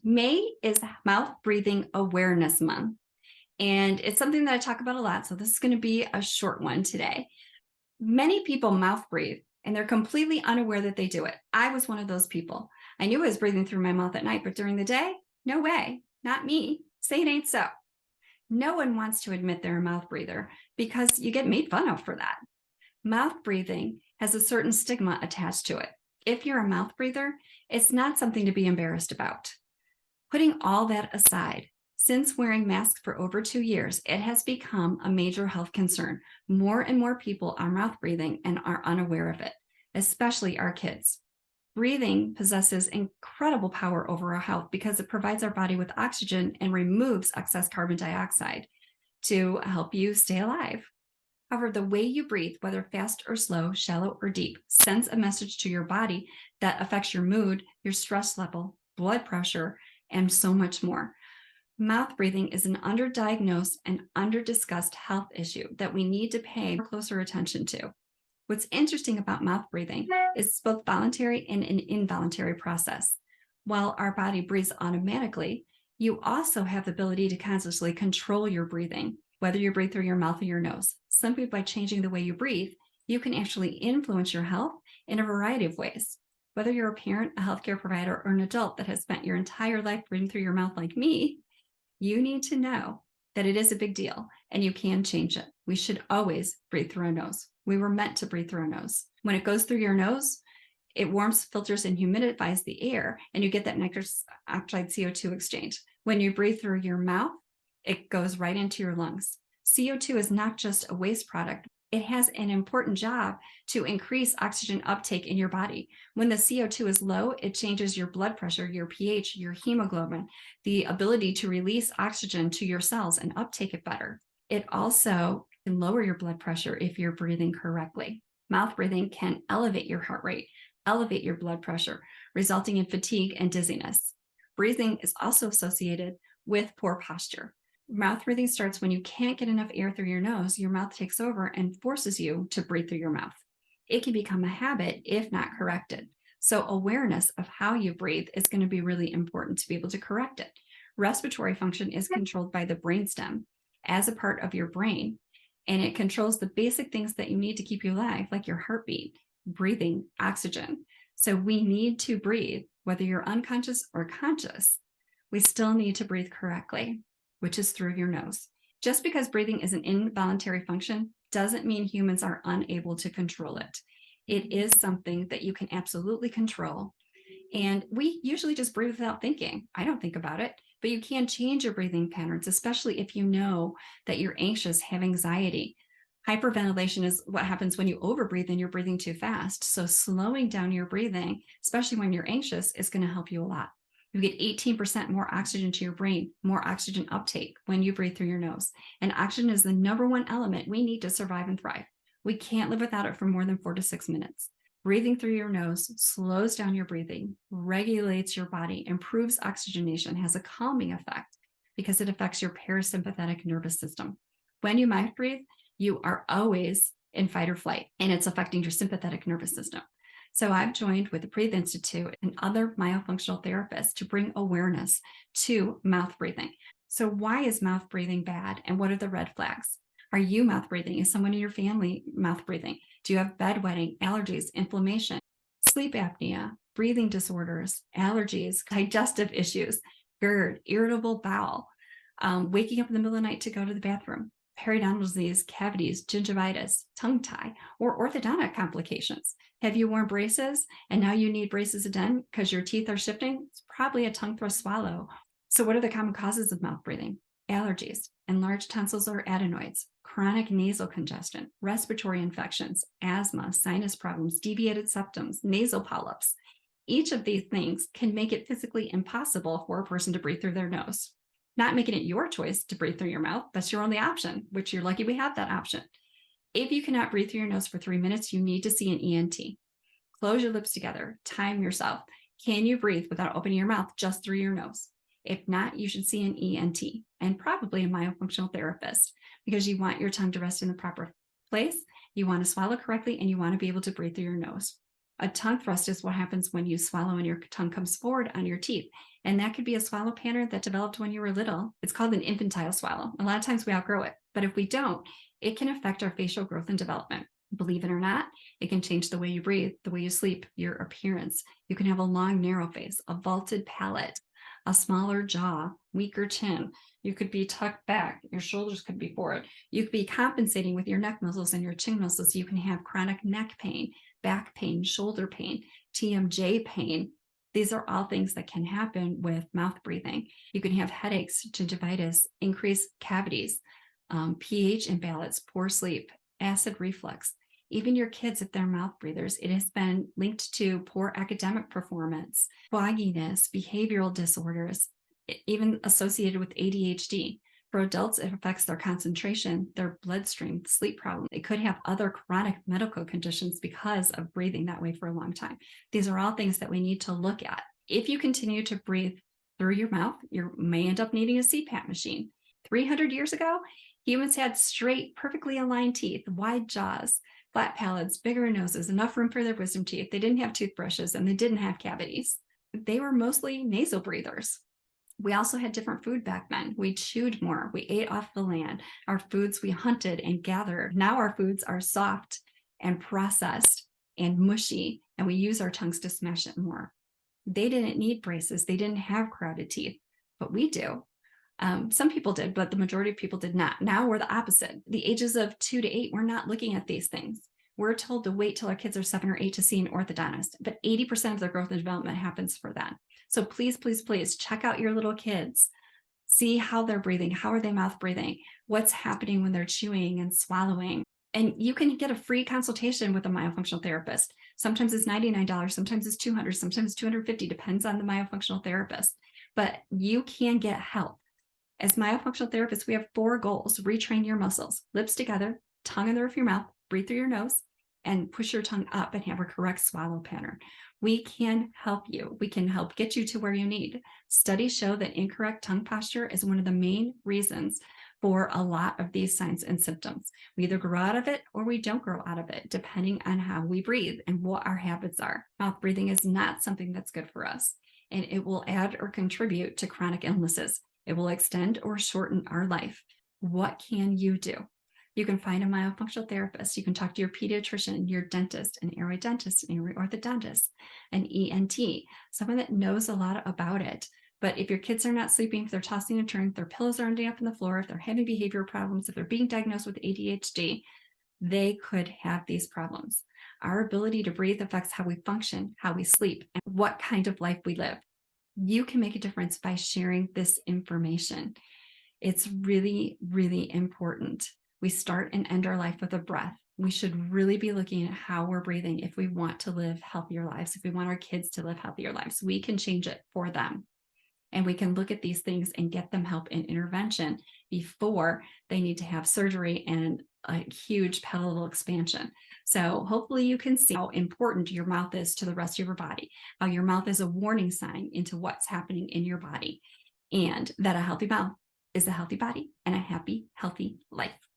May is Mouth Breathing Awareness Month, and it's something that I talk about a lot. So, this is going to be a short one today. Many people mouth breathe and they're completely unaware that they do it. I was one of those people. I knew I was breathing through my mouth at night, but during the day, no way, not me. Say it ain't so. No one wants to admit they're a mouth breather because you get made fun of for that. Mouth breathing has a certain stigma attached to it. If you're a mouth breather, it's not something to be embarrassed about. Putting all that aside, since wearing masks for over 2 years, it has become a major health concern. More and more people are mouth breathing and are unaware of it, especially our kids. Breathing possesses incredible power over our health because it provides our body with oxygen and removes excess carbon dioxide to help you stay alive. However, the way you breathe, whether fast or slow, shallow or deep, sends a message to your body that affects your mood, your stress level, blood pressure, and so much more. Mouth breathing is an underdiagnosed and underdiscussed health issue that we need to pay closer attention to. What's interesting about mouth breathing is it's both voluntary and an involuntary process. While our body breathes automatically, you also have the ability to consciously control your breathing, whether you breathe through your mouth or your nose. Simply by changing the way you breathe, you can actually influence your health in a variety of ways. Whether you're a parent, a healthcare provider, or an adult that has spent your entire life breathing through your mouth like me, you need to know that it is a big deal and you can change it. We should always breathe through our nose. We were meant to breathe through our nose. When it goes through your nose, it warms, filters, and humidifies the air, and you get that nitrous oxide CO2 exchange. When you breathe through your mouth, it goes right into your lungs. CO2 is not just a waste product. It has an important job to increase oxygen uptake in your body. When the CO2 is low, it changes your blood pressure, your pH, your hemoglobin, the ability to release oxygen to your cells and uptake it better. It also can lower your blood pressure if you're breathing correctly. Mouth breathing can elevate your heart rate, elevate your blood pressure, resulting in fatigue and dizziness. Breathing is also associated with poor posture. Mouth breathing starts when you can't get enough air through your nose. Your mouth takes over and forces you to breathe through your mouth. It can become a habit if not corrected. So awareness of how you breathe is going to be really important to be able to correct it. Respiratory function is controlled by the brainstem as a part of your brain, and it controls the basic things that you need to keep you alive, like your heartbeat, breathing, oxygen. So we need to breathe, whether you're unconscious or conscious. We still need to breathe correctly, which is through your nose. Just because breathing is an involuntary function doesn't mean humans are unable to control it. It is something that you can absolutely control. And we usually just breathe without thinking. I don't think about it, but you can change your breathing patterns, especially if you know that you're anxious, have anxiety. Hyperventilation is what happens when you overbreathe and you're breathing too fast. So slowing down your breathing, especially when you're anxious, is going to help you a lot. You get 18% more oxygen to your brain, more oxygen uptake when you breathe through your nose. And oxygen is the number one element we need to survive and thrive. We can't live without it for more than 4 to 6 minutes. Breathing through your nose slows down your breathing, regulates your body, improves oxygenation, has a calming effect because it affects your parasympathetic nervous system. When you mouth breathe, you are always in fight or flight, and it's affecting your sympathetic nervous system. So I've joined with the Breathe Institute and other myofunctional therapists to bring awareness to mouth breathing. So why is mouth breathing bad, and what are the red flags? Are you mouth breathing? Is someone in your family mouth breathing? Do you have bedwetting, allergies, inflammation, sleep apnea, breathing disorders, allergies, digestive issues, GERD, irritable bowel, waking up in the middle of the night to go to the bathroom, periodontal disease, cavities, gingivitis, tongue tie, or orthodontic complications? Have you worn braces and now you need braces again because your teeth are shifting? It's probably a tongue thrust swallow. So what are the common causes of mouth breathing? Allergies, enlarged tonsils or adenoids, chronic nasal congestion, respiratory infections, asthma, sinus problems, deviated septums, nasal polyps. Each of these things can make it physically impossible for a person to breathe through their nose. Not making it your choice to breathe through your mouth, that's your only option, which you're lucky we have that option. If you cannot breathe through your nose for 3 minutes, you need to see an ENT. Close your lips together, time yourself. Can you breathe without opening your mouth just through your nose? If not, you should see an ENT and probably a myofunctional therapist because you want your tongue to rest in the proper place, you want to swallow correctly, and you want to be able to breathe through your nose. A tongue thrust is what happens when you swallow and your tongue comes forward on your teeth. And that could be a swallow pattern that developed when you were little. It's called an infantile swallow. A lot of times we outgrow it, but if we don't, it can affect our facial growth and development. Believe it or not, it can change the way you breathe, the way you sleep, your appearance. You can have a long, narrow face, a vaulted palate, a smaller jaw, weaker chin. You could be tucked back. Your shoulders could be forward. You could be compensating with your neck muscles and your chin muscles. You can have chronic neck pain, back pain, shoulder pain, TMJ pain. These are all things that can happen with mouth breathing. You can have headaches, gingivitis, increased cavities, pH imbalance, poor sleep, acid reflux. Even your kids, if they're mouth breathers, it has been linked to poor academic performance, fogginess, behavioral disorders, even associated with ADHD. For adults, it affects their concentration, their bloodstream, sleep problems. It could have other chronic medical conditions because of breathing that way for a long time. These are all things that we need to look at. If you continue to breathe through your mouth, you may end up needing a CPAP machine. 300 years ago, humans had straight, perfectly aligned teeth, wide jaws, flat palates, bigger noses, enough room for their wisdom teeth. They didn't have toothbrushes and they didn't have cavities. They were mostly nasal breathers. We also had different food back then. We chewed more. We ate off the land. Our foods we hunted and gathered. Now our foods are soft and processed and mushy, and we use our tongues to smash it more. They didn't need braces. They didn't have crowded teeth, but we do. Some people did, but the majority of people did not. Now we're the opposite. The ages of 2 to 8, we're not looking at these things. We're told to wait till our kids are 7 or 8 to see an orthodontist, but 80% of their growth and development happens for that. So please, please, please check out your little kids. See how they're breathing. How are they mouth breathing? What's happening when they're chewing and swallowing? And you can get a free consultation with a myofunctional therapist. Sometimes it's $99, sometimes it's $200, sometimes it's $250, depends on the myofunctional therapist. But you can get help. As myofunctional therapists, we have 4 goals. Retrain your muscles, lips together, tongue in the roof of your mouth, breathe through your nose, and push your tongue up and have a correct swallow pattern. We can help you. We can help get you to where you need. Studies show that incorrect tongue posture is one of the main reasons for a lot of these signs and symptoms. We either grow out of it or we don't grow out of it, depending on how we breathe and what our habits are. Mouth breathing is not something that's good for us, and it will add or contribute to chronic illnesses. It will extend or shorten our life. What can you do? You can find a myofunctional therapist. You can talk to your pediatrician, your dentist, an airway dentist, an airway orthodontist, an ENT, someone that knows a lot about it. But if your kids are not sleeping, if they're tossing and turning, if their pillows are ending up on the floor, if they're having behavior problems, if they're being diagnosed with ADHD, they could have these problems. Our ability to breathe affects how we function, how we sleep, and what kind of life we live. You can make a difference by sharing this information. It's really, really important. We start and end our life with a breath. We should really be looking at how we're breathing if we want to live healthier lives, if we want our kids to live healthier lives. We can change it for them. And we can look at these things and get them help and intervention before they need to have surgery and a huge palatal expansion. So hopefully you can see how important your mouth is to the rest of your body, how your mouth is a warning sign into what's happening in your body, and that a healthy mouth is a healthy body and a happy, healthy life.